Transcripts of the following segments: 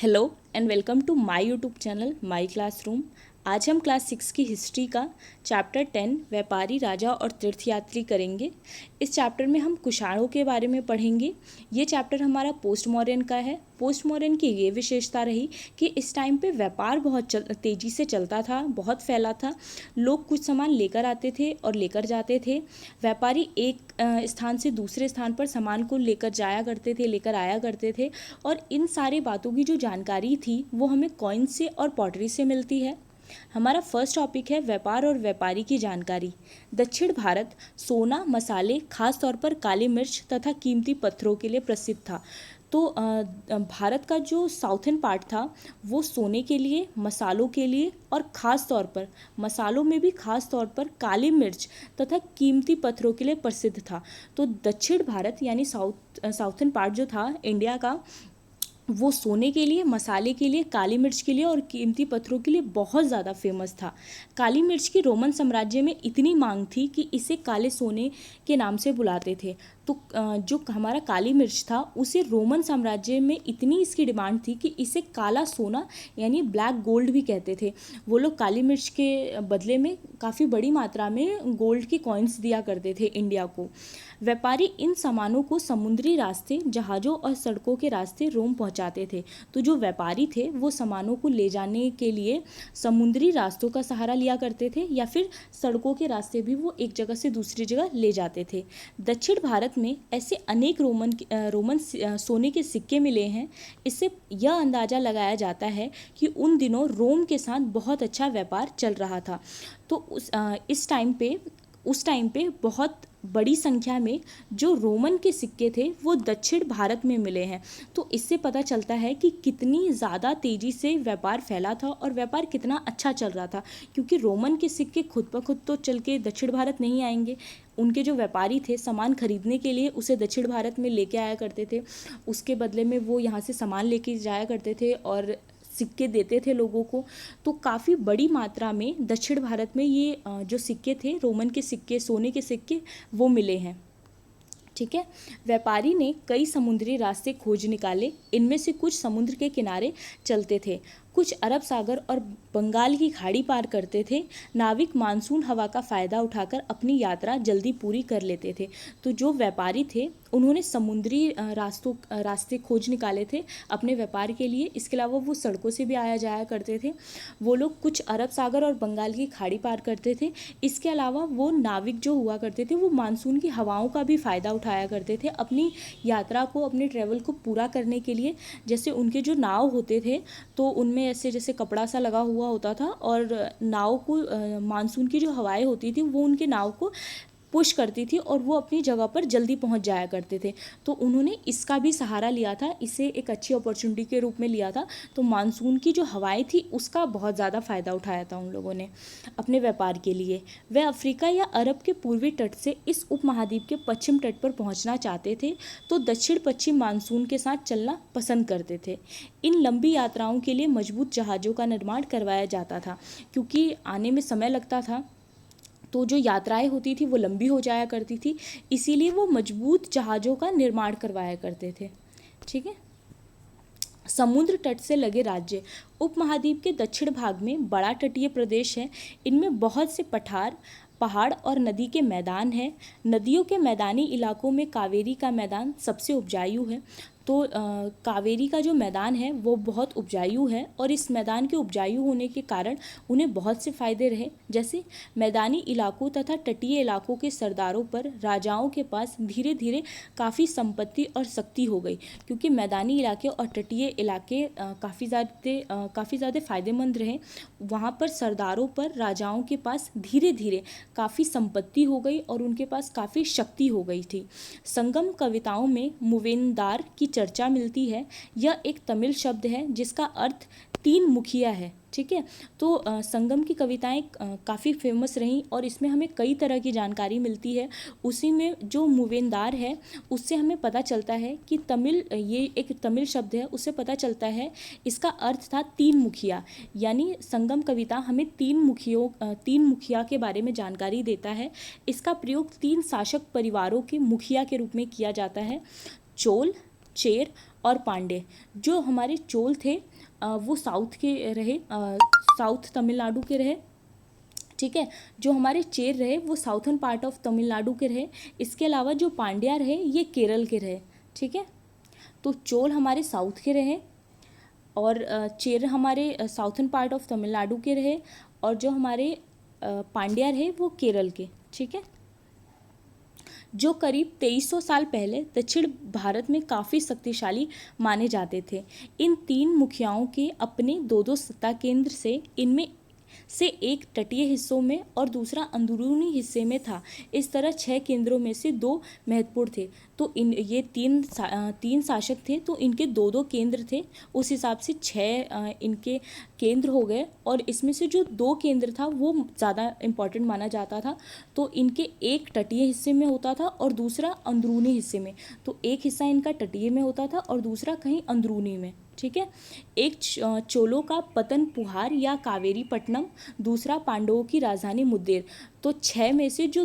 Hello and welcome to my YouTube channel my classroom. आज हम class 6 की history का चैप्टर 10 व्यापारी राजा और तीर्थयात्री करेंगे। इस चैप्टर में हम कुषाणों के बारे में पढ़ेंगे। ये चैप्टर हमारा पोस्ट मॉडर्न का है। पोस्ट मॉडर्न की ये विशेषता रही कि इस टाइम पे व्यापार बहुत तेज़ी से चलता था, बहुत फैला था। लोग कुछ सामान लेकर आते थे और लेकर जाते थे। व्यापारी एक स्थान से दूसरे स्थान पर सामान को लेकर जाया करते थे, लेकर आया करते थे। और इन सारी बातों की जो जानकारी थी वो हमें कॉइन से और पॉटरी से मिलती है। हमारा फर्स्ट टॉपिक है व्यापार और व्यापारी की जानकारी। दक्षिण भारत सोना, मसाले, खास तौर पर काली मिर्च तथा कीमती पत्थरों के लिए प्रसिद्ध था। तो भारत का जो साउथर्न पार्ट था वो सोने के लिए, मसालों के लिए और ख़ास तौर पर मसालों में भी ख़ास तौर पर काली मिर्च तथा कीमती पत्थरों के लिए प्रसिद्ध था। तो दक्षिण भारत यानी साउथर्न पार्ट जो था इंडिया का, वो सोने के लिए, मसाले के लिए, काली मिर्च के लिए और कीमती पत्थरों के लिए बहुत ज़्यादा फेमस था। काली मिर्च की रोमन साम्राज्य में इतनी मांग थी कि इसे काले सोने के नाम से बुलाते थे। तो जो हमारा काली मिर्च था उसे रोमन साम्राज्य में इतनी इसकी डिमांड थी कि इसे काला सोना यानी ब्लैक गोल्ड भी कहते थे। वो लोग काली मिर्च के बदले में काफ़ी बड़ी मात्रा में गोल्ड की कॉइन्स दिया करते थे इंडिया को। व्यापारी इन सामानों को समुद्री रास्ते, जहाज़ों और सड़कों के रास्ते रोम पहुंचाते थे। तो जो व्यापारी थे वो सामानों को ले जाने के लिए समुद्री रास्तों का सहारा लिया करते थे या फिर सड़कों के रास्ते भी वो एक जगह से दूसरी जगह ले जाते थे। दक्षिण भारत में ऐसे अनेक रोमन सोने के सिक्के मिले हैं। इससे यह अंदाज़ा लगाया जाता है कि उन दिनों रोम के साथ बहुत अच्छा व्यापार चल रहा था। तो उस टाइम पे बहुत बड़ी संख्या में जो रोमन के सिक्के थे वो दक्षिण भारत में मिले हैं। तो इससे पता चलता है कि कितनी ज़्यादा तेज़ी से व्यापार फैला था और व्यापार कितना अच्छा चल रहा था, क्योंकि रोमन के सिक्के खुद ब खुद तो चल के दक्षिण भारत नहीं आएंगे। उनके जो व्यापारी थे सामान खरीदने के लिए उसे दक्षिण भारत में लेके आया करते थे। उसके बदले में वो यहाँ से सामान लेके जाया करते थे और सिक्के देते थे लोगों को। तो काफ़ी बड़ी मात्रा में दक्षिण भारत में ये जो सिक्के थे, रोमन के सिक्के, सोने के सिक्के, वो मिले हैं। ठीक है। व्यापारी ने कई समुद्री रास्ते खोज निकाले। इनमें से कुछ समुद्र के किनारे चलते थे, कुछ अरब सागर और बंगाल की खाड़ी पार करते थे। नाविक मानसून हवा का फ़ायदा उठाकर अपनी यात्रा जल्दी पूरी कर लेते थे। तो जो व्यापारी थे उन्होंने समुद्री रास्ते खोज निकाले थे अपने व्यापार के लिए। इसके अलावा वो सड़कों से भी आया जाया करते थे। वो लोग कुछ अरब सागर और बंगाल की खाड़ी पार करते थे। इसके अलावा वो नाविक जो हुआ करते थे वो मानसून की हवाओं का भी फ़ायदा उठाया करते थे अपनी यात्रा को, अपने ट्रैवल को पूरा करने के लिए। जैसे उनके जो नाव होते थे तो उनमें ऐसे जैसे कपड़ा सा लगा हुआ होता था और नाव को मानसून की जो हवाएं होती थी वो उनके नाव को पुश करती थी और वो अपनी जगह पर जल्दी पहुंच जाया करते थे। तो उन्होंने इसका भी सहारा लिया था, इसे एक अच्छी अपॉर्चुनिटी के रूप में लिया था। तो मानसून की जो हवाएं थी उसका बहुत ज़्यादा फ़ायदा उठाया था उन लोगों ने अपने व्यापार के लिए। वे अफ्रीका या अरब के पूर्वी तट से इस उपमहाद्वीप के पश्चिम तट पर पहुंचना चाहते थे, तो दक्षिण पश्चिम मानसून के साथ चलना पसंद करते थे। इन लंबी यात्राओं के लिए मजबूत जहाज़ों का निर्माण करवाया जाता था, क्योंकि आने में समय लगता था तो जो यात्राएं होती थी वो लंबी हो जाया करती थी, इसीलिए वो मजबूत जहाज़ों का निर्माण करवाया करते थे। ठीक है। समुद्र तट से लगे राज्य। उपमहाद्वीप के दक्षिण भाग में बड़ा तटीय प्रदेश है। इनमें बहुत से पहाड़ और नदी के मैदान हैं। नदियों के मैदानी इलाकों में कावेरी का मैदान सबसे उपजाऊ है। तो कावेरी का जो मैदान है वो बहुत उपजाऊ है और इस मैदान के उपजाऊ होने के कारण उन्हें बहुत से फ़ायदे रहे। जैसे मैदानी इलाकों तथा तटीय इलाकों के सरदारों पर राजाओं के पास धीरे धीरे काफ़ी संपत्ति और शक्ति हो गई, क्योंकि मैदानी इलाके और तटीय इलाके काफ़ी ज़्यादा फ़ायदेमंद रहे। वहाँ पर सरदारों पर राजाओं के पास धीरे धीरे काफ़ी संपत्ति हो गई और उनके पास काफ़ी शक्ति हो गई थी। संगम कविताओं में मुवेनदार की चर्चा मिलती है। यह एक तमिल शब्द है जिसका अर्थ तीन मुखिया है। ठीक है। तो संगम की कविताएं काफ़ी फेमस रहीं और इसमें हमें कई तरह की जानकारी मिलती है। उसी में जो मुवेनदार है उससे हमें पता चलता है कि ये एक तमिल शब्द है, उससे पता चलता है इसका अर्थ था तीन मुखिया। यानी संगम कविता हमें तीन मुखिया के बारे में जानकारी देता है। इसका प्रयोग तीन शासक परिवारों के मुखिया के रूप में किया जाता है, चोल, चेर और पांड्य। जो हमारे चोल थे वो साउथ के रहे, साउथ तमिलनाडु के रहे, ठीक है। जो हमारे चेर रहे वो साउथर्न पार्ट ऑफ तमिलनाडु के रहे। इसके अलावा जो पांड्या रहे ये केरल के रहे, ठीक है। तो चोल हमारे साउथ के रहे और चेर हमारे साउथर्न पार्ट ऑफ तमिलनाडु के रहे, और जो हमारे पांड्या रहे वो केरल के, ठीक है। जो करीब 2300 साल पहले दक्षिण भारत में काफ़ी शक्तिशाली माने जाते थे। इन 3 मुखियाओं के अपने 2-2 सत्ता केंद्र से इनमें से एक तटीय हिस्सों में और दूसरा अंदरूनी हिस्से में था। इस तरह 6 केंद्रों में से 2 महत्वपूर्ण थे। तो ये तीन शासक थे, तो इनके 2-2 केंद्र थे, उस हिसाब से 6 इनके केंद्र हो गए। और इसमें से जो 2 केंद्र था वो ज़्यादा इम्पॉर्टेंट माना जाता था। तो इनके एक तटीय हिस्से में होता था और दूसरा अंदरूनी हिस्से में। तो एक हिस्सा इनका तटीय में होता था और दूसरा कहीं अंदरूनी में, ठीक है। एक चोलों का पतन पुहार या कावेरी पट्टनम, दूसरा पांडवों की राजधानी मुद्देर। तो 6 में से जो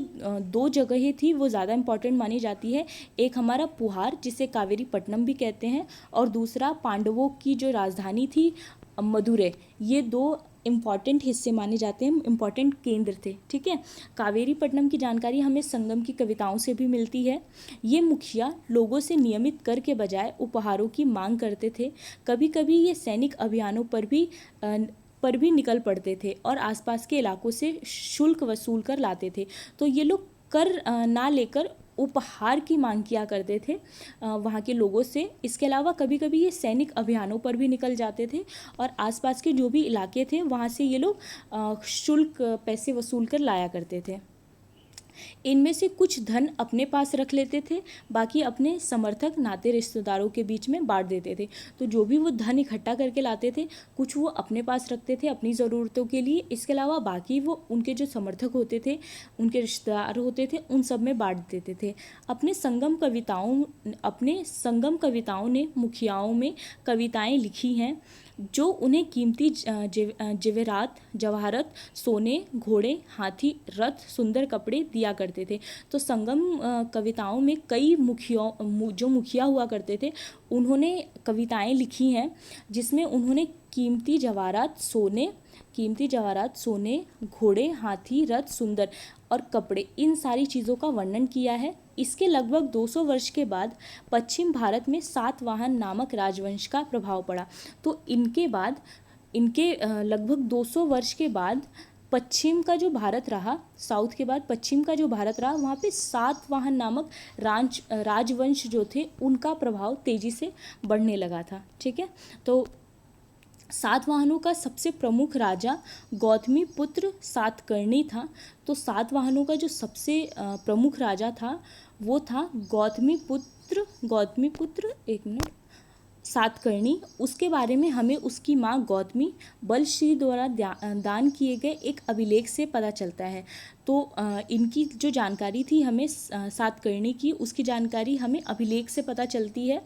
2 जगहें थी वो ज़्यादा इंपॉर्टेंट मानी जाती है। एक हमारा पुहार जिसे कावेरी पट्टनम भी कहते हैं, और दूसरा पांडवों की जो राजधानी थी मदुरै। ये 2 इम्पॉर्टेंट हिस्से माने जाते हैं, इम्पॉर्टेंट केंद्र थे, ठीक है। कावेरी पट्टनम की जानकारी हमें संगम की कविताओं से भी मिलती है। ये मुखिया लोगों से नियमित कर के बजाय उपहारों की मांग करते थे। कभी कभी ये सैनिक अभियानों पर भी निकल पड़ते थे और आसपास के इलाकों से शुल्क वसूल कर लाते थे। तो ये लोग कर ना लेकर उपहार की मांग किया करते थे वहाँ के लोगों से। इसके अलावा कभी कभी ये सैनिक अभियानों पर भी निकल जाते थे और आसपास के जो भी इलाके थे वहाँ से ये लोग शुल्क पैसे वसूल कर लाया करते थे। इनमें से कुछ धन अपने पास रख लेते थे, बाकी अपने समर्थक नाते रिश्तेदारों के बीच में बांट देते थे। तो जो भी वो धन इकट्ठा करके लाते थे, कुछ वो अपने पास रखते थे अपनी ज़रूरतों के लिए, इसके अलावा बाकी वो उनके जो समर्थक होते थे, उनके रिश्तेदार होते थे, उन सब में बांट देते थे। अपने संगम कविताओं ने मुखियाओं में कविताएं लिखी हैं जो उन्हें कीमती जवाहरात, सोने, घोड़े, हाथी, रथ, सुंदर कपड़े दिया करते थे। तो संगम कविताओं में कई जो मुखिया हुआ करते थे उन्होंने कविताएं लिखी हैं जिसमें उन्होंने कीमती जवाहरात, सोने, घोड़े, हाथी, रथ, सुंदर और कपड़े, इन सारी चीज़ों का वर्णन किया है। इसके लगभग 200 वर्ष के बाद पश्चिम भारत में सातवाहन नामक राजवंश का प्रभाव पड़ा। तो इनके लगभग 200 वर्ष के बाद पश्चिम का जो भारत रहा, साउथ के बाद पश्चिम का जो भारत रहा, वहाँ पे सातवाहन नामक राजवंश जो थे उनका प्रभाव तेजी से बढ़ने लगा था, ठीक है। तो सातवाहनों का सबसे प्रमुख राजा गौतमी पुत्र सातकर्णी था। तो सातवाहनों का जो सबसे प्रमुख राजा था वो था गौतमी पुत्र सातकर्णी। उसके बारे में हमें उसकी माँ गौतमी बलश्री द्वारा दान किए गए एक अभिलेख से पता चलता है। तो इनकी जो जानकारी थी हमें सातकर्णी की, उसकी जानकारी हमें अभिलेख से पता चलती है।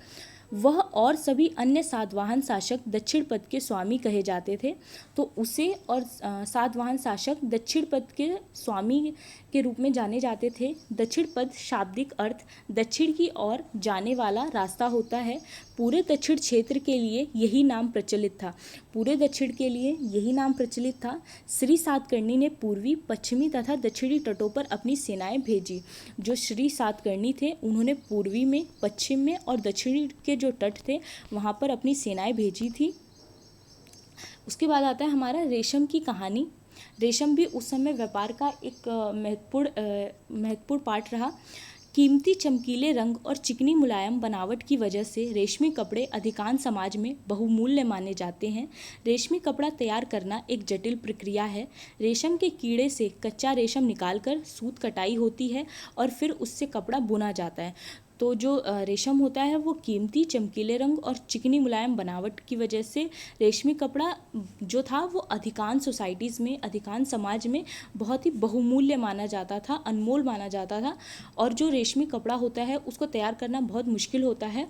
वह और सभी अन्य सातवाहन शासक दक्षिण पथ के स्वामी कहे जाते थे। तो उसे और सातवाहन शासक दक्षिण पथ के स्वामी के रूप में जाने जाते थे। दक्षिण पथ शाब्दिक अर्थ दक्षिण की ओर जाने वाला रास्ता होता है। पूरे दक्षिण क्षेत्र के लिए यही नाम प्रचलित था। श्री सातकर्णी ने पूर्वी, पश्चिमी तथा दक्षिणी तटों पर अपनी सेनाएं भेजी। जो श्री सातकर्णी थे उन्होंने पूर्वी में, पश्चिम में और दक्षिणी के जो तट थे वहाँ पर अपनी सेनाएं भेजी थी। उसके बाद आता है हमारा रेशम की कहानी। रेशम भी उस समय व्यापार का एक महत्वपूर्ण पार्ट रहा। कीमती चमकीले रंग और चिकनी मुलायम बनावट की वजह से रेशमी कपड़े अधिकांश समाज में बहुमूल्य माने जाते हैं। रेशमी कपड़ा तैयार करना एक जटिल प्रक्रिया है। रेशम के कीड़े से कच्चा रेशम निकालकर सूत कटाई होती है और फिर उससे कपड़ा बुना जाता है। तो जो रेशम होता है वो कीमती चमकीले रंग और चिकनी मुलायम बनावट की वजह से रेशमी कपड़ा जो था वो अधिकांश सोसाइटीज़ में, अधिकांश समाज में बहुत ही बहुमूल्य माना जाता था, अनमोल माना जाता था। और जो रेशमी कपड़ा होता है उसको तैयार करना बहुत मुश्किल होता है।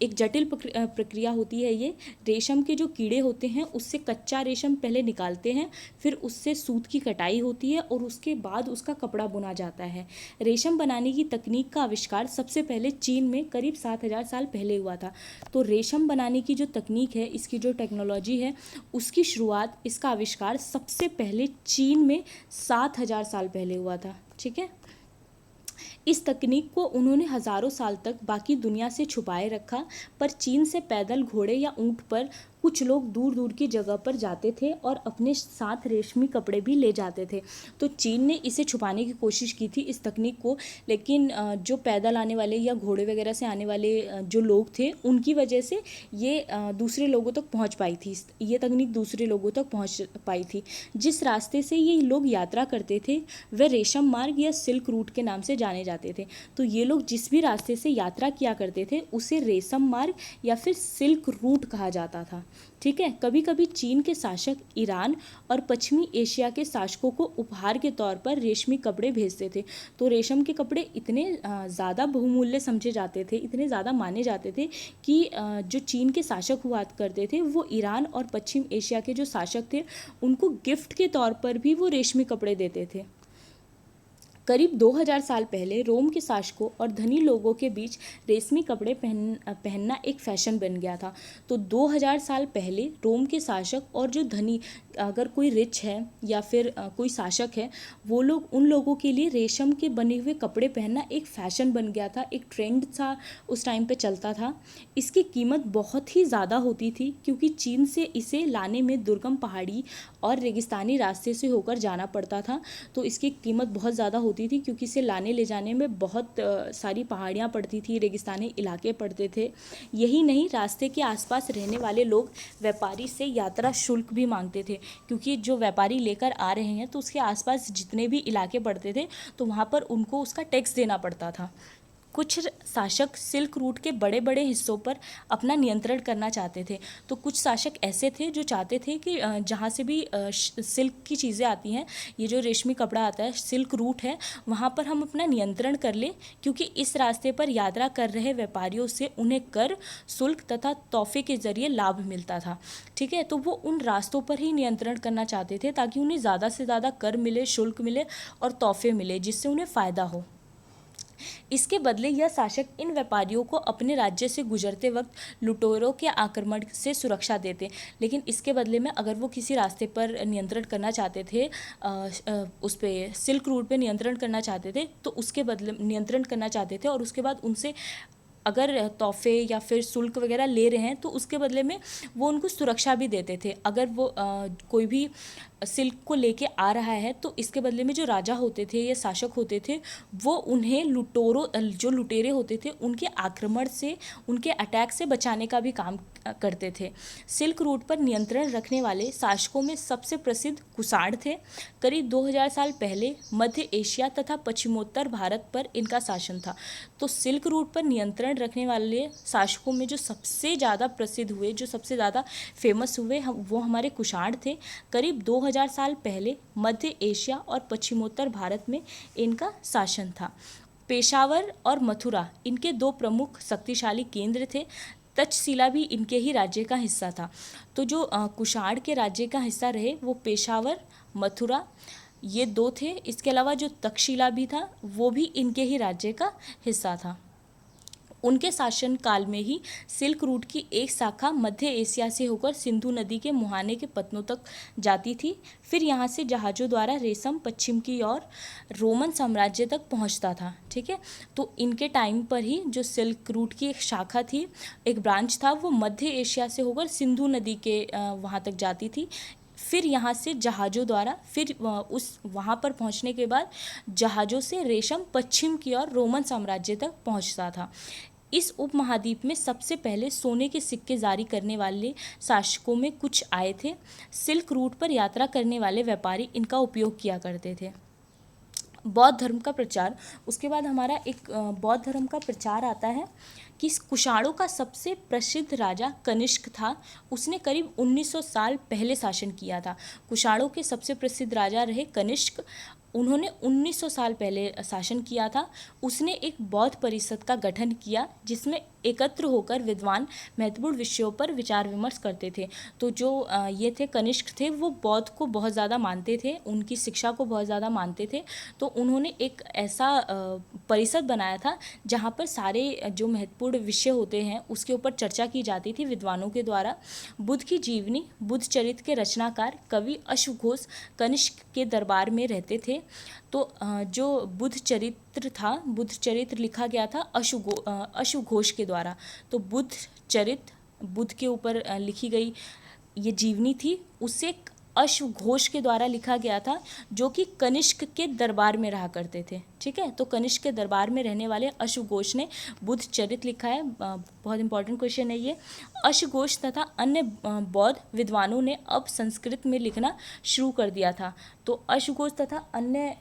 एक जटिल प्रक्रिया होती है ये। रेशम के जो कीड़े होते हैं उससे कच्चा रेशम पहले निकालते हैं, फिर उससे सूत की कटाई होती है और उसके बाद उसका कपड़ा बुना जाता है। रेशम बनाने की तकनीक का आविष्कार सबसे पहले चीन में करीब 7,000 साल पहले हुआ था। तो रेशम बनाने की जो तकनीक है, इसकी जो टेक्नोलॉजी है, उसकी शुरुआत, इसका आविष्कार सबसे पहले चीन में 7,000 साल पहले हुआ था। ठीक है। इस तकनीक को उन्होंने हजारों साल तक बाकी दुनिया से छुपाए रखा, पर चीन से पैदल, घोड़े या ऊंट पर कुछ लोग दूर दूर की जगह पर जाते थे और अपने साथ रेशमी कपड़े भी ले जाते थे। तो चीन ने इसे छुपाने की कोशिश की थी, इस तकनीक को, लेकिन जो पैदल आने वाले या घोड़े वगैरह से आने वाले जो लोग थे, उनकी वजह से ये दूसरे लोगों तक पहुंच पाई थी, ये तकनीक दूसरे लोगों तक पहुंच पाई थी। जिस रास्ते से ये लोग यात्रा करते थे वह रेशम मार्ग या सिल्क रूट के नाम से जाने जाते थे। तो ये लोग जिस भी रास्ते से यात्रा किया करते थे उसे रेशम मार्ग या फिर सिल्क रूट कहा जाता था। ठीक है। कभी कभी चीन के शासक ईरान और पश्चिमी एशिया के शासकों को उपहार के तौर पर रेशमी कपड़े भेजते थे। तो रेशम के कपड़े इतने ज़्यादा बहुमूल्य समझे जाते थे, इतने ज़्यादा माने जाते थे कि जो चीन के शासक हुआ करते थे वो ईरान और पश्चिम एशिया के जो शासक थे उनको गिफ्ट के तौर पर भी वो रेशमी कपड़े देते थे। करीब 2000 साल पहले रोम के शासकों और धनी लोगों के बीच रेशमी कपड़े पहनना एक फैशन बन गया था। तो 2000 साल पहले रोम के शासक और जो धनी, अगर कोई रिच है या फिर कोई शासक है, वो लोग, उन लोगों के लिए रेशम के बने हुए कपड़े पहनना एक फैशन बन गया था, एक ट्रेंड था, उस टाइम पे चलता था। इसकी कीमत बहुत ही ज़्यादा होती थी क्योंकि चीन से इसे लाने में दुर्गम पहाड़ी और रेगिस्तानी रास्ते से होकर जाना पड़ता था। तो इसकी कीमत बहुत ज़्यादा होती थी क्योंकि इसे लाने ले जाने में बहुत सारी पहाड़ियाँ पड़ती थी, रेगिस्तानी इलाके पड़ते थे। यही नहीं, रास्ते के आसपास रहने वाले लोग व्यापारी से यात्रा शुल्क भी मांगते थे, क्योंकि जो व्यापारी लेकर आ रहे हैं तो उसके आसपास जितने भी इलाके पड़ते थे तो वहाँ पर उनको उसका टैक्स देना पड़ता था। कुछ शासक सिल्क रूट के बड़े बड़े हिस्सों पर अपना नियंत्रण करना चाहते थे। तो कुछ शासक ऐसे थे जो चाहते थे कि जहाँ से भी सिल्क की चीज़ें आती हैं, ये जो रेशमी कपड़ा आता है, सिल्क रूट है, वहाँ पर हम अपना नियंत्रण कर लें, क्योंकि इस रास्ते पर यात्रा कर रहे व्यापारियों से उन्हें कर, शुल्क तथा तोहफे के जरिए लाभ मिलता था। ठीक है। तो वो उन रास्तों पर ही नियंत्रण करना चाहते थे ताकि उन्हें ज़्यादा से ज़्यादा कर मिले, शुल्क मिले और तोहफे मिले, जिससे उन्हें फ़ायदा हो। इसके बदले यह शासक इन व्यापारियों को अपने राज्य से गुजरते वक्त लुटेरों के आक्रमण से सुरक्षा देते। लेकिन इसके बदले में अगर वो किसी रास्ते पर नियंत्रण करना चाहते थे, उस पे सिल्क रूट पे नियंत्रण करना चाहते थे, तो उसके बदले नियंत्रण करना चाहते थे और उसके बाद उनसे अगर तोहफे या फिर शुल्क वगैरह ले रहे हैं तो उसके बदले में वो उनको सुरक्षा भी देते थे। अगर वो कोई भी सिल्क को लेके आ रहा है तो इसके बदले में जो राजा होते थे या शासक होते थे वो उन्हें जो लुटेरे होते थे उनके आक्रमण से, उनके अटैक से बचाने का भी काम करते थे। सिल्क रूट पर नियंत्रण रखने वाले शासकों में सबसे प्रसिद्ध कुषाण थे। करीब 2000 साल पहले मध्य एशिया तथा पश्चिमोत्तर भारत पर इनका शासन था। तो सिल्क रूट पर नियंत्रण रखने वाले शासकों में जो सबसे ज़्यादा प्रसिद्ध हुए, जो सबसे ज़्यादा फेमस हुए, वो हमारे कुषाण थे। करीब 2000 साल पहले मध्य एशिया और पश्चिमोत्तर भारत में इनका शासन था। पेशावर और मथुरा इनके दो प्रमुख शक्तिशाली केंद्र थे। तक्षशिला भी इनके ही राज्य का हिस्सा था। तो जो कुषाण के राज्य का हिस्सा रहे वो पेशावर, मथुरा, ये दो थे। इसके अलावा जो तक्षशिला भी था वो भी इनके ही राज्य का हिस्सा था। उनके शासन काल में ही सिल्क रूट की एक शाखा मध्य एशिया से होकर सिंधु नदी के मुहाने के पत्तनों तक जाती थी। फिर यहाँ से जहाज़ों द्वारा रेशम पश्चिम की ओर रोमन साम्राज्य तक पहुँचता था। ठीक है। तो इनके टाइम पर ही जो सिल्क रूट की एक शाखा थी, एक ब्रांच था, वो मध्य एशिया से होकर सिंधु नदी के वहाँ तक जाती थी। फिर यहाँ से जहाज़ों द्वारा, फिर वहाँ पर पहुँचने के बाद जहाज़ों से रेशम पश्चिम की ओर रोमन साम्राज्य तक पहुँचता था। इस उपमहाद्वीप में सबसे पहले सोने के सिक्के जारी करने वाले शासकों में कुछ आए थे। सिल्क रूट पर यात्रा करने वाले व्यापारी इनका उपयोग किया करते थे। बौद्ध धर्म का प्रचार, उसके बाद हमारा एक बौद्ध धर्म का प्रचार आता है कि कुषाणों का सबसे प्रसिद्ध राजा कनिष्क था। उसने करीब 1900 साल पहले शासन किया था। कुषाणों के सबसे प्रसिद्ध राजा रहे कनिष्क। उन्होंने 1900 साल पहले शासन किया था। उसने एक बौद्ध परिषद का गठन किया जिसमें एकत्र होकर विद्वान महत्वपूर्ण विषयों पर विचार विमर्श करते थे। तो जो ये थे कनिष्क थे, वो बौद्ध को बहुत ज़्यादा मानते थे, उनकी शिक्षा को बहुत ज़्यादा मानते थे। तो उन्होंने एक ऐसा परिषद बनाया था जहाँ पर सारे जो महत्वपूर्ण विषय होते हैं उसके ऊपर चर्चा की जाती थी विद्वानों के द्वारा। बुद्ध की जीवनी, बुद्ध चरित्र के रचनाकार कवि अश्वघोष कनिष्क के दरबार में रहते थे। तो जो बुद्ध चरित्र था, बुद्ध चरित्र लिखा गया था अश्वघोष के द्वारा। तो बुद्ध चरित्र, बुद्ध के ऊपर लिखी गई ये जीवनी थी, उसे अश्वघोष के द्वारा लिखा गया था, जो कि कनिष्क के दरबार में रहा करते थे। ठीक है, तो कनिष्क के दरबार में रहने वाले अश्वघोष ने बुद्ध चरित्र लिखा है। बहुत इंपॉर्टेंट क्वेश्चन है ये। अश्वघोष तथा अन्य बौद्ध विद्वानों ने अब संस्कृत में लिखना शुरू कर दिया था। तो अश्वघोष तथा अन्य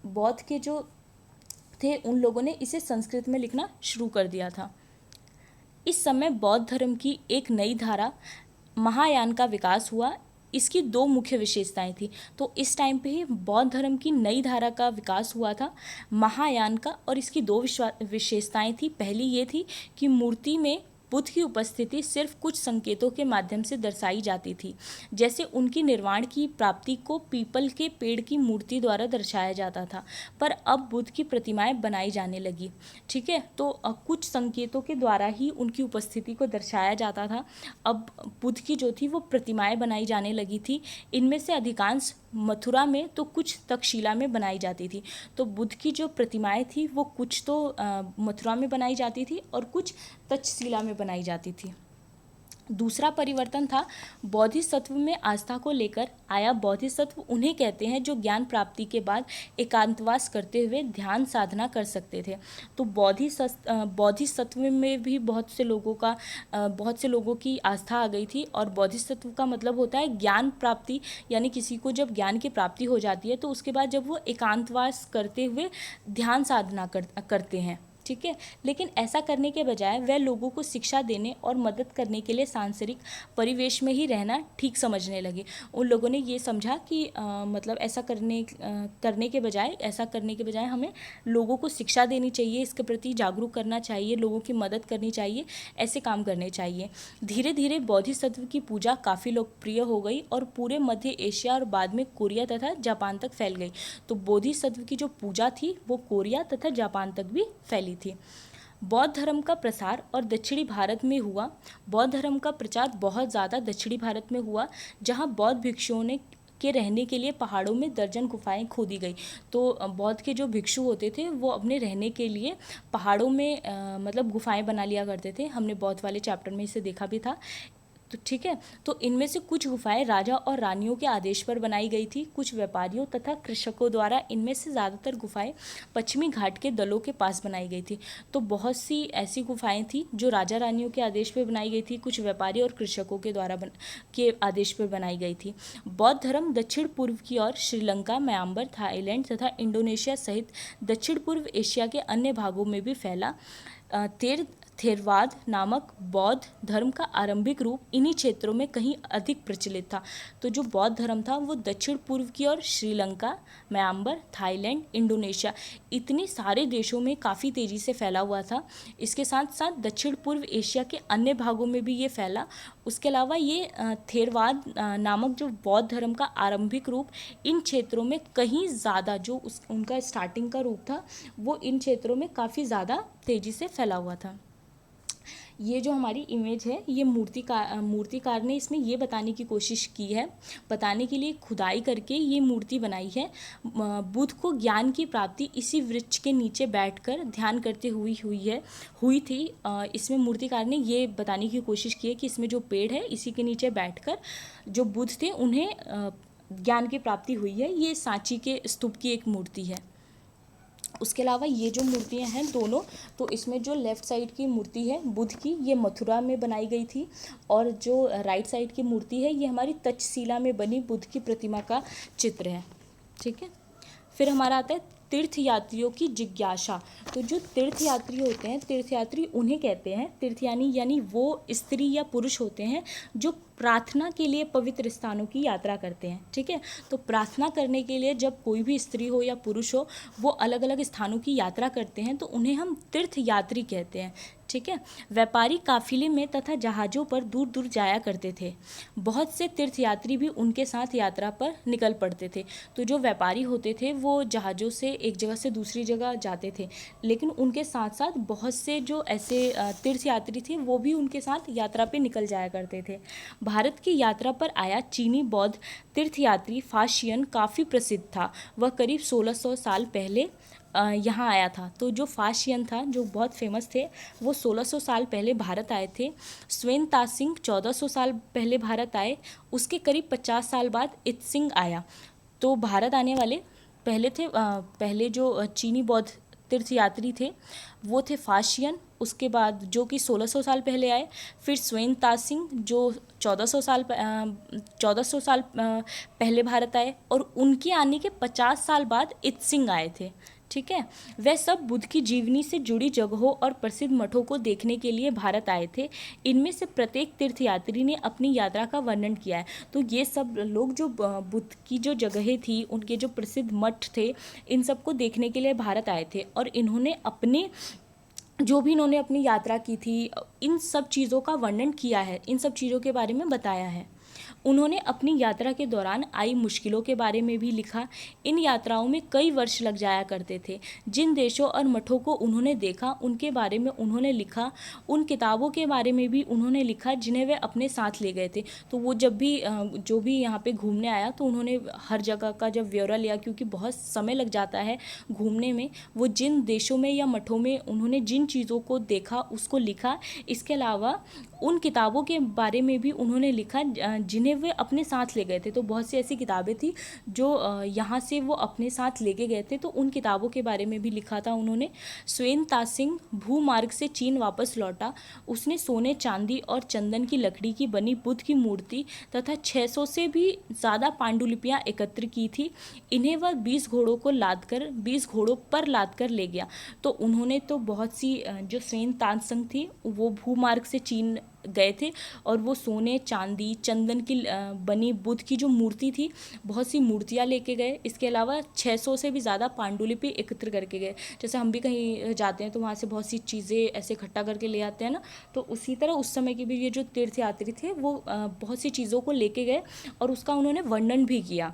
बौद्ध के जो थे उन लोगों ने इसे संस्कृत में लिखना शुरू कर दिया था। इस समय बौद्ध धर्म की एक नई धारा महायान का विकास हुआ। इसकी दो मुख्य विशेषताएं थी। तो इस टाइम पे ही बौद्ध धर्म की नई धारा का विकास हुआ था, महायान का, और इसकी दो विशेषताएं थी। पहली ये थी कि मूर्ति में बुद्ध की उपस्थिति सिर्फ कुछ संकेतों के माध्यम से दर्शाई जाती थी, जैसे उनकी निर्वाण की प्राप्ति को पीपल के पेड़ की मूर्ति द्वारा दर्शाया जाता था। पर अब बुद्ध की प्रतिमाएं बनाई जाने लगी। ठीक है, तो कुछ संकेतों के द्वारा ही उनकी उपस्थिति को दर्शाया जाता था। अब बुद्ध की जो थी वो प्रतिमाएं बनाई जाने लगी थी। इनमें से अधिकांश मथुरा में तो कुछ तक्षशिला में बनाई जाती थी। तो बुद्ध की जो प्रतिमाएं थी वो कुछ तो मथुरा में बनाई जाती थी और कुछ तक्षशिला में बनाई जाती थी। दूसरा परिवर्तन था बोधिसत्व में आस्था को लेकर आया। बोधिसत्व उन्हें कहते हैं जो ज्ञान प्राप्ति के बाद एकांतवास करते हुए ध्यान साधना कर सकते थे। तो बोधिसत्व में भी बहुत से लोगों की आस्था आ गई थी। और बोधिसत्व का मतलब होता है ज्ञान प्राप्ति, यानी किसी को जब ज्ञान की प्राप्ति हो जाती है तो उसके बाद जब वो एकांतवास करते हुए ध्यान साधना करते हैं। ठीक है, लेकिन ऐसा करने के बजाय वह लोगों को शिक्षा देने और मदद करने के लिए सांसारिक परिवेश में ही रहना ठीक समझने लगे। उन लोगों ने ये समझा कि मतलब ऐसा करने के बजाय हमें लोगों को शिक्षा देनी चाहिए, इसके प्रति जागरूक करना चाहिए, लोगों की मदद करनी चाहिए, ऐसे काम करने चाहिए। धीरे धीरे बोधिसत्व की पूजा काफ़ी लोकप्रिय हो गई और पूरे मध्य एशिया और बाद में कोरिया तथा जापान तक फैल गई। तो बोधिसत्व की जो पूजा थी वो कोरिया तथा जापान तक भी फैली थी। बौद्ध धर्म का प्रसार और दक्षिणी भारत में हुआ। बौद्ध धर्म का प्रचार बहुत ज़्यादा दक्षिणी भारत में हुआ, जहाँ बौद्ध भिक्षुओं के रहने के लिए पहाड़ों में दर्जन गुफाएं खोदी गई। तो बौद्ध के जो भिक्षु होते थे वो अपने रहने के लिए पहाड़ों में मतलब गुफाएं बना लिया करते थे। हमने बौद्ध वाले चैप्टर में इसे देखा भी था। तो ठीक है, तो इनमें से कुछ गुफाएं राजा और रानियों के आदेश पर बनाई गई थी, कुछ व्यापारियों तथा कृषकों द्वारा। इनमें से ज़्यादातर गुफाएं पश्चिमी घाट के दलों के पास बनाई गई थी। तो बहुत सी ऐसी गुफाएं थी जो राजा रानियों के आदेश पर बनाई गई थी, कुछ व्यापारी और कृषकों के द्वारा के आदेश पर बनाई गई थी। बौद्ध धर्म दक्षिण पूर्व की ओर श्रीलंका, म्यांमार, थाईलैंड तथा इंडोनेशिया सहित दक्षिण पूर्व एशिया के अन्य भागों में भी फैला। थेरवाद नामक बौद्ध धर्म का आरंभिक रूप इन्हीं क्षेत्रों में कहीं अधिक प्रचलित था। तो जो बौद्ध धर्म था वो दक्षिण पूर्व की ओर श्रीलंका, म्यांमार, थाईलैंड, इंडोनेशिया, इतने सारे देशों में काफ़ी तेज़ी से फैला हुआ था। इसके साथ साथ दक्षिण पूर्व एशिया के अन्य भागों में भी ये फैला। उसके अलावा ये थेरवाद नामक जो बौद्ध धर्म का आरंभिक रूप इन क्षेत्रों में कहीं ज़्यादा, जो उनका स्टार्टिंग का रूप था वो इन क्षेत्रों में काफ़ी ज़्यादा तेज़ी से फैला हुआ था। ये जो हमारी इमेज है ये मूर्तिकार ने इसमें ये बताने की कोशिश की है, बताने के लिए खुदाई करके ये मूर्ति बनाई है। बुद्ध को ज्ञान की प्राप्ति इसी वृक्ष के नीचे बैठकर ध्यान करते हुई थी। इसमें मूर्तिकार ने ये बताने की कोशिश की है कि इसमें जो पेड़ है इसी के नीचे बैठकर जो बुद्ध थे उन्हें ज्ञान की प्राप्ति हुई है। ये सांची के स्तूप की एक मूर्ति है। उसके अलावा ये जो मूर्तियां हैं दोनों, तो इसमें जो लेफ़्ट साइड की मूर्ति है बुद्ध की, ये मथुरा में बनाई गई थी, और जो राइट साइड की मूर्ति है ये हमारी तक्षशिला में बनी बुद्ध की प्रतिमा का चित्र है। ठीक है, फिर हमारा आता है तीर्थयात्रियों की जिज्ञासा। तो जो तीर्थयात्री होते हैं, तीर्थयात्री उन्हें कहते हैं, तीर्थयानी यानी वो स्त्री या पुरुष होते हैं जो प्रार्थना के लिए पवित्र स्थानों की यात्रा करते हैं। ठीक है, तो प्रार्थना करने के लिए जब कोई भी स्त्री हो या पुरुष हो वो अलग अलग स्थानों की यात्रा करते हैं तो उन्हें हम तीर्थयात्री कहते हैं। ठीक है। व्यापारी काफिले में तथा जहाज़ों पर दूर दूर जाया करते थे। बहुत से तीर्थयात्री भी उनके साथ यात्रा पर निकल पड़ते थे। तो जो व्यापारी होते थे वो जहाज़ों से एक जगह से दूसरी जगह जाते थे, लेकिन उनके साथ साथ बहुत से जो ऐसे तीर्थयात्री थे वो भी उनके साथ यात्रा पे निकल जाया करते थे। भारत की यात्रा पर आया चीनी बौद्ध तीर्थयात्री फाशियन काफ़ी प्रसिद्ध था। वह करीब 1600 साल पहले यहाँ आया था। तो जो फाशियन था, जो बहुत फेमस थे, वो 1600 साल पहले भारत आए थे। स्वेन तासिंग 1400 साल पहले भारत आए। उसके करीब 50 साल बाद इत्सिंग आया। तो भारत आने वाले पहले जो चीनी बौद्ध तीर्थयात्री थे वो थे फाशियन। उसके बाद जो कि 1600 साल पहले आए, फिर स्वेन तासिंग जो 1400 साल पहले भारत आए, और उनके आने के 50 साल बाद इत्सिंग आए थे। ठीक है। वह सब बुद्ध की जीवनी से जुड़ी जगहों और प्रसिद्ध मठों को देखने के लिए भारत आए थे। इनमें से प्रत्येक तीर्थयात्री ने अपनी यात्रा का वर्णन किया है। तो ये सब लोग जो बुद्ध की जो जगहें थी, उनके जो प्रसिद्ध मठ थे, इन सबको देखने के लिए भारत आए थे, और इन्होंने अपनी यात्रा की थी, इन सब चीज़ों का वर्णन किया है, इन सब चीज़ों के बारे में बताया है। उन्होंने अपनी यात्रा के दौरान आई मुश्किलों के बारे में भी लिखा। इन यात्राओं में कई वर्ष लग जाया करते थे। जिन देशों और मठों को उन्होंने देखा उनके बारे में उन्होंने लिखा। उन किताबों के बारे में भी उन्होंने लिखा जिन्हें वे अपने साथ ले गए थे। तो वो जब भी जो भी यहाँ पे घूमने आया तो उन्होंने हर जगह का जब ब्यौरा लिया, क्योंकि बहुत समय लग जाता है घूमने में, वो जिन देशों में या मठों में उन्होंने जिन चीज़ों को देखा उसको लिखा। इसके अलावा उन किताबों के बारे में भी उन्होंने लिखा जिन्हें वे अपने साथ ले गए थे। तो बहुत सी ऐसी किताबें थी जो यहाँ से वो अपने साथ लेके गए थे, तो उन किताबों के बारे में भी लिखा था उन्होंने। स्वेन तासिंग भूमार्ग से चीन वापस लौटा। उसने सोने, चांदी और चंदन की लकड़ी की बनी बुद्ध की मूर्ति तथा 600 से भी ज़्यादा पांडुलिपियाँ एकत्र की थी। इन्हें वह 20 घोड़ों पर लाद कर ले गया। तो उन्होंने तो बहुत सी जो स्वेन तासिंग थी वो भूमार्ग से चीन गए थे, और वो सोने, चांदी, चंदन की बनी बुद्ध की जो मूर्ति थी, बहुत सी मूर्तियाँ लेके गए। इसके अलावा 600 से भी ज़्यादा पांडुलिपि एकत्र करके गए। जैसे हम भी कहीं जाते हैं तो वहाँ से बहुत सी चीज़ें ऐसे इकट्ठा करके ले आते हैं ना, तो उसी तरह उस समय के भी ये जो तीर्थयात्री थे वो बहुत सी चीज़ों को लेके गए और उसका उन्होंने वर्णन भी किया।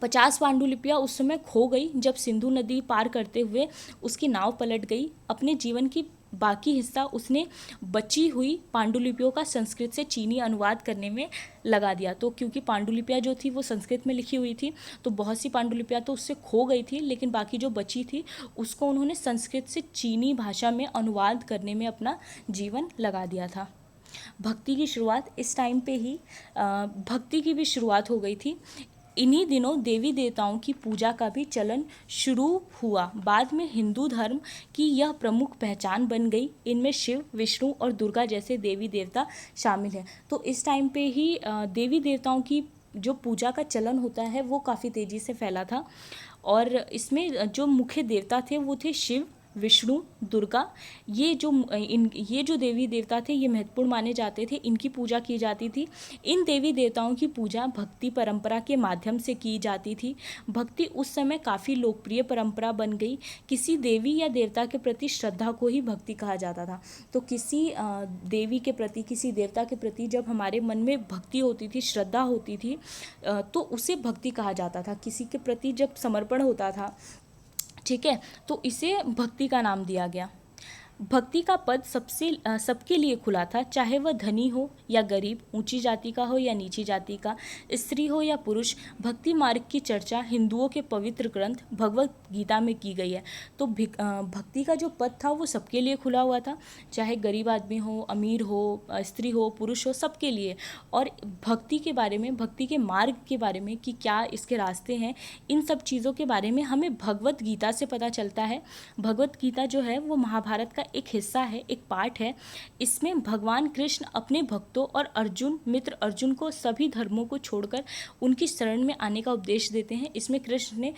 50 पांडुलिपियाँ उस समय खो गई जब सिंधु नदी पार करते हुए उसकी नाव पलट गई। अपने जीवन की बाकी हिस्सा उसने बची हुई पांडुलिपियों का संस्कृत से चीनी अनुवाद करने में लगा दिया। तो क्योंकि पांडुलिपियाँ जो थी वो संस्कृत में लिखी हुई थी, तो बहुत सी पांडुलिपियाँ तो उससे खो गई थी, लेकिन बाकी जो बची थी उसको उन्होंने संस्कृत से चीनी भाषा में अनुवाद करने में अपना जीवन लगा दिया था। भक्ति की शुरुआत इस टाइम पे ही भक्ति की भी शुरुआत हो गई थी। इन्हीं दिनों देवी देवताओं की पूजा का भी चलन शुरू हुआ। बाद में हिंदू धर्म की यह प्रमुख पहचान बन गई। इनमें शिव, विष्णु और दुर्गा जैसे देवी देवता शामिल हैं। तो इस टाइम पे ही देवी देवताओं की जो पूजा का चलन होता है वो काफ़ी तेज़ी से फैला था, और इसमें जो मुख्य देवता थे वो थे शिव, विष्णु, दुर्गा। ये जो देवी देवता थे ये महत्वपूर्ण माने जाते थे, इनकी पूजा की जाती थी। इन देवी देवताओं की पूजा भक्ति परंपरा के माध्यम से की जाती थी। भक्ति उस समय काफ़ी लोकप्रिय परंपरा बन गई। किसी देवी या देवता के प्रति श्रद्धा को ही भक्ति कहा जाता था। तो किसी देवी के प्रति, किसी देवता के प्रति जब हमारे मन में भक्ति होती थी, श्रद्धा होती थी, तो उसे भक्ति कहा जाता था। किसी के प्रति जब समर्पण होता था, ठीक है, तो इसे भक्ति का नाम दिया गया। भक्ति का पद सबके लिए खुला था, चाहे वह धनी हो या गरीब, ऊंची जाति का हो या नीची जाति का, स्त्री हो या पुरुष। भक्ति मार्ग की चर्चा हिंदुओं के पवित्र ग्रंथ भगवत गीता में की गई है। तो भक्ति का जो पद था वो सबके लिए खुला हुआ था, चाहे गरीब आदमी हो, अमीर हो, स्त्री हो, पुरुष हो, सबके लिए। और भक्ति के बारे में, भक्ति के मार्ग के बारे में कि क्या इसके रास्ते हैं, इन सब चीज़ों के बारे में हमें भगवत गीता से पता चलता है। भगवत गीता जो है वो महाभारत का एक हिस्सा है, एक पार्ट है। इसमें भगवान कृष्ण अपने भक्तों और मित्र अर्जुन को सभी धर्मों को छोड़कर उनकी शरण में आने का उपदेश देते हैं। इसमें कृष्ण ने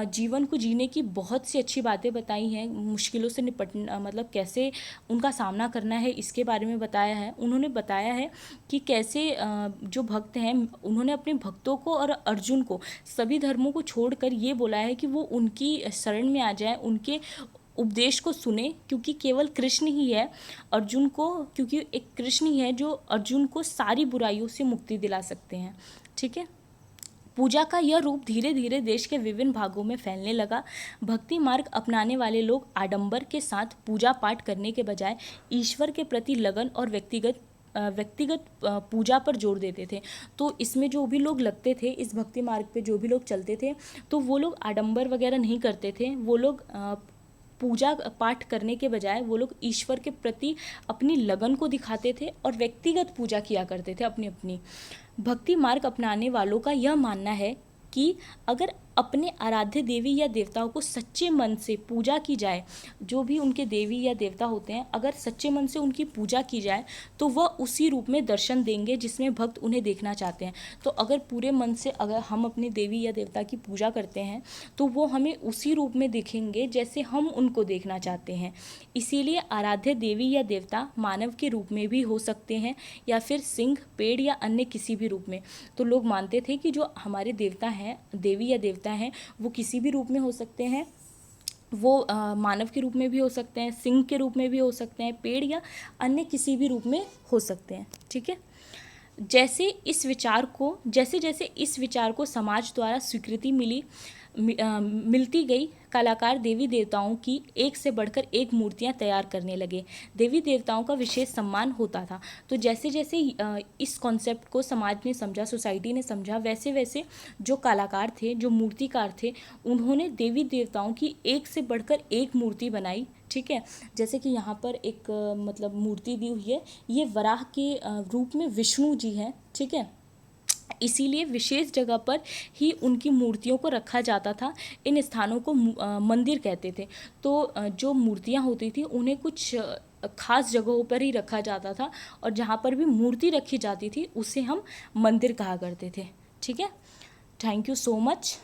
जीवन को जीने की बहुत सी अच्छी बातें बताई हैं, मुश्किलों से निपटना, मतलब कैसे उनका सामना करना है, इसके बारे में बताया है। उन्होंने बताया है कि कैसे जो भक्त हैं उन्होंने अपने भक्तों को और अर्जुन को सभी धर्मों को छोड़कर ये बोला है कि वो उनकी शरण में आ जाएं, उपदेश को सुने, क्योंकि केवल कृष्ण ही है अर्जुन को, क्योंकि एक कृष्ण ही है जो अर्जुन को सारी बुराइयों से मुक्ति दिला सकते हैं। ठीक है। पूजा का यह रूप धीरे धीरे देश के विभिन्न भागों में फैलने लगा। भक्ति मार्ग अपनाने वाले लोग आडंबर के साथ पूजा पाठ करने के बजाय ईश्वर के प्रति लगन और व्यक्तिगत पूजा पर जोर देते थे। तो इसमें जो भी लोग लगते थे, इस भक्ति मार्ग पे जो भी लोग चलते थे, तो वो लोग आडंबर वगैरह नहीं करते थे। वो लोग पूजा पाठ करने के बजाय वो लोग ईश्वर के प्रति अपनी लगन को दिखाते थे और व्यक्तिगत पूजा किया करते थे अपनी अपनी। भक्ति मार्ग अपनाने वालों का यह मानना है कि अगर अपने आराध्य देवी या देवताओं को सच्चे मन से पूजा की जाए, जो भी उनके देवी या देवता होते हैं, अगर सच्चे मन से उनकी पूजा की जाए तो वह उसी रूप में दर्शन देंगे जिसमें भक्त उन्हें देखना चाहते हैं। तो अगर पूरे मन से अगर हम अपने देवी या देवता की पूजा करते हैं तो वो हमें उसी रूप में दिखेंगे जैसे हम उनको देखना चाहते हैं। इसीलिए आराध्य देवी या देवता मानव के रूप में भी हो सकते हैं या फिर सिंह, पेड़ या अन्य किसी भी रूप में। तो लोग मानते थे कि जो हमारे देवता हैं, देवी या देवता हैं, वो किसी भी रूप में हो सकते हैं। वो मानव के रूप में भी हो सकते हैं, सिंह के रूप में भी हो सकते हैं, पेड़ या अन्य किसी भी रूप में हो सकते हैं। ठीक है। जैसे जैसे इस विचार को समाज द्वारा स्वीकृति मिलती गई, कलाकार देवी देवताओं की एक से बढ़कर एक मूर्तियां तैयार करने लगे। देवी देवताओं का विशेष सम्मान होता था। तो जैसे जैसे इस कॉन्सेप्ट को समाज ने समझा, सोसाइटी ने समझा, वैसे वैसे जो कलाकार थे, जो मूर्तिकार थे, उन्होंने देवी देवताओं की एक से बढ़कर एक मूर्ति बनाई। ठीक है। जैसे कि यहाँ पर एक मतलब मूर्ति दी हुई है, ये वराह के रूप में विष्णु जी हैं। ठीक है। इसीलिए विशेष जगह पर ही उनकी मूर्तियों को रखा जाता था। इन स्थानों को मंदिर कहते थे। तो जो मूर्तियाँ होती थी उन्हें कुछ खास जगहों पर ही रखा जाता था, और जहाँ पर भी मूर्ति रखी जाती थी उसे हम मंदिर कहा करते थे। ठीक है। Thank you so much.